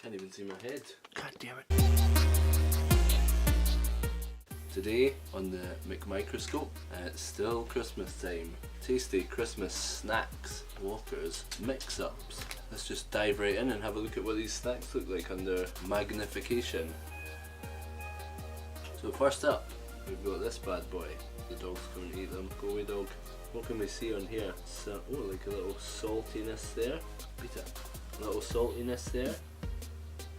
Can't even see my head. God damn it. Today on the McMicroscope, it's still Christmas time. Tasty Christmas snacks, Walker's MIXUPS. Let's just dive right in and have a look at what these snacks look like under magnification. So first up, we've got this bad boy. The dog's coming to eat them. Go away, dog. What can we see on here? So, oh, like a little saltiness there. Beat it. A little saltiness there.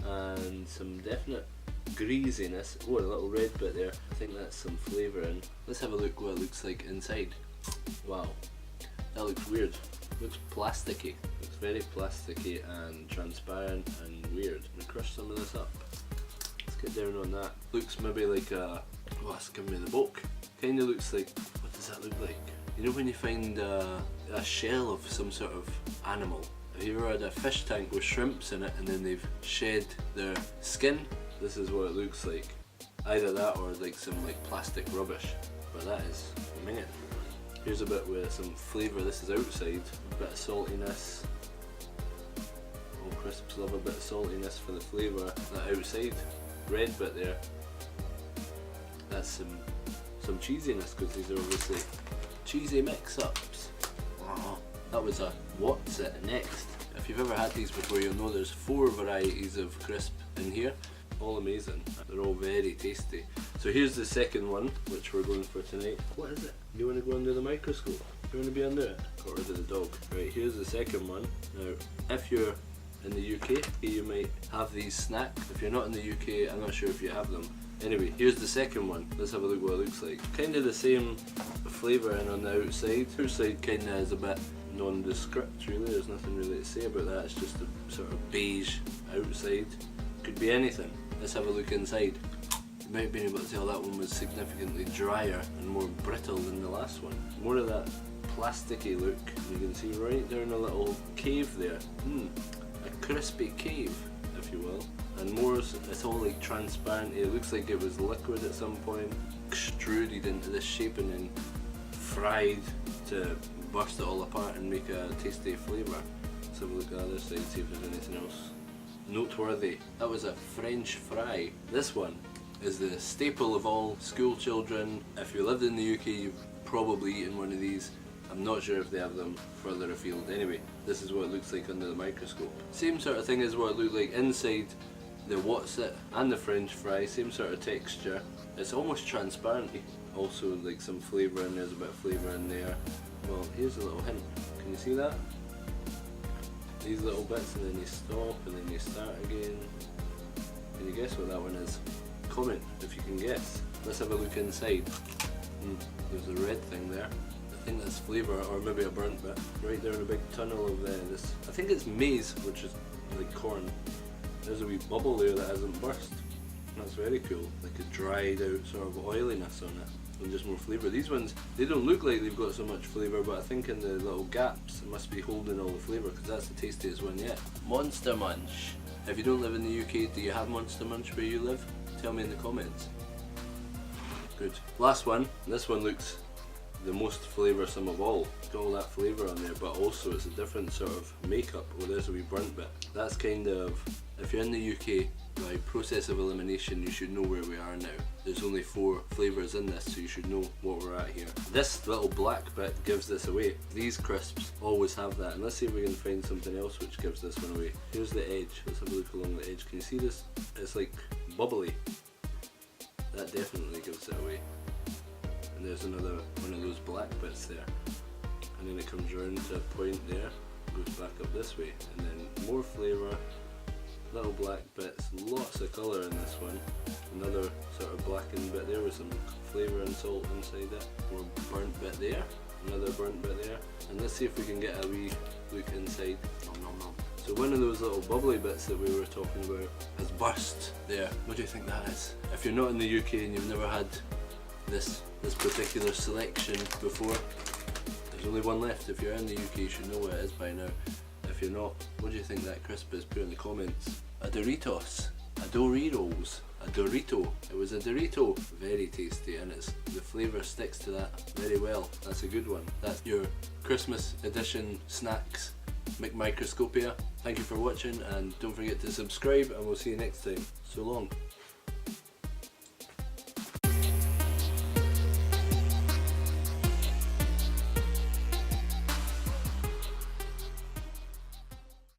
And some definite greasiness. Oh, a little red bit there. I think that's some flavouring. Let's have a look what it looks like inside. Wow, that looks weird. Looks plasticky. Looks very plasticky and transparent and weird. I'm gonna crush some of this up. Let's get down on that. Looks maybe like a... oh, it's giving me the book. Kinda looks like... what does that look like? You know when you find a shell of some sort of animal? Have you ever had a fish tank with shrimps in it and then they've shed their skin? This is what it looks like. Either that or like some like plastic rubbish. But that is minging. Here's a bit with some flavour. This is outside. A bit of saltiness. Oh, crisps love a bit of saltiness for the flavour. That outside red bit there. That's some cheesiness because these are obviously cheesy mix-ups. Oh, that was a what's it next. If you've ever had these before, you'll know there's 4 varieties of crisp in here. All amazing. They're all very tasty. So here's the second one, which we're going for tonight. What is it? You want to go under the microscope? You want to be under it? Got rid of the dog. Right, here's the second one. Now, if you're in the UK, you might have these snacks. If you're not in the UK, I'm not sure if you have them. Anyway, here's the second one. Let's have a look what it looks like. Kind of the same flavouring on the outside. Outside kind of is a bit nondescript really. There's nothing really to say about that. It's just a sort of beige outside. Could be anything. Let's have a look inside. You might have been able to tell that one was significantly drier and more brittle than the last one. More of that plasticky look. You can see right down a little cave there. A crispy cave, if you will. And more, it's all like transparent. It looks like it was liquid at some point, extruded into this shape and then fried to burst it all apart and make a tasty flavour. Let's have a look at the other side, see if there's anything else noteworthy. That was a French fry. This one is the staple of all school children. If you lived in the UK, you've probably eaten one of these. I'm not sure if they have them further afield. Anyway, this is what it looks like under the microscope. Same sort of thing as what it looked like inside the what's it and the French fry. Same sort of texture. It's almost transparent. Also like some flavour in there. There's a bit of flavour in there. Well, here's a little hint. Can you see that? These little bits, and then you stop and then you start again. Can you guess what that one is? Comment if you can guess. Let's have a look inside. There's a red thing there. I think that's flavour, or maybe a burnt bit. Right there in a big tunnel of this. I think it's maize, which is like corn. There's a wee bubble there that hasn't burst. That's very cool. Like a dried out sort of oiliness on it. And just more flavour. These ones, they don't look like they've got so much flavour, but I think in the little gaps it must be holding all the flavour because that's the tastiest one yet. Monster Munch. If you don't live in the UK, do you have Monster Munch where you live? Tell me in the comments. Good. Last one. This one looks the most flavoursome of all. It's got all that flavour on there, but also it's a different sort of makeup. Oh, there's a wee burnt bit. That's kind of, if you're in the UK, by process of elimination, you should know where we are now. There's only 4 flavours in this, so you should know what we're at here. This little black bit gives this away. These crisps always have that, and let's see if we can find something else which gives this one away. Here's the edge. Let's have a look along the edge. Can you see this? It's like bubbly. That definitely gives it away. And there's another one of those black bits there. And then it comes round to a point there, goes back up this way, and then more flavour. Little black bits, lots of colour in this one. Another sort of blackened bit there with some flavour and salt inside it. More burnt bit there, another burnt bit there. And let's see if we can get a wee look inside. Nom nom nom. So one of those little bubbly bits that we were talking about has burst there. What do you think that is? If you're not in the UK and you've never had this particular selection before, there's only one left. If you're in the UK, you should know what it is by now. If you're not, what do you think that crisp is? Put in the comments. A Doritos, a Doritos, a Dorito. It was a Dorito. Very tasty, and the flavour sticks to that very well. That's a good one. That's your Christmas edition snacks McMicroscopia. Thank you for watching, and don't forget to subscribe, and we'll see you next time. So long.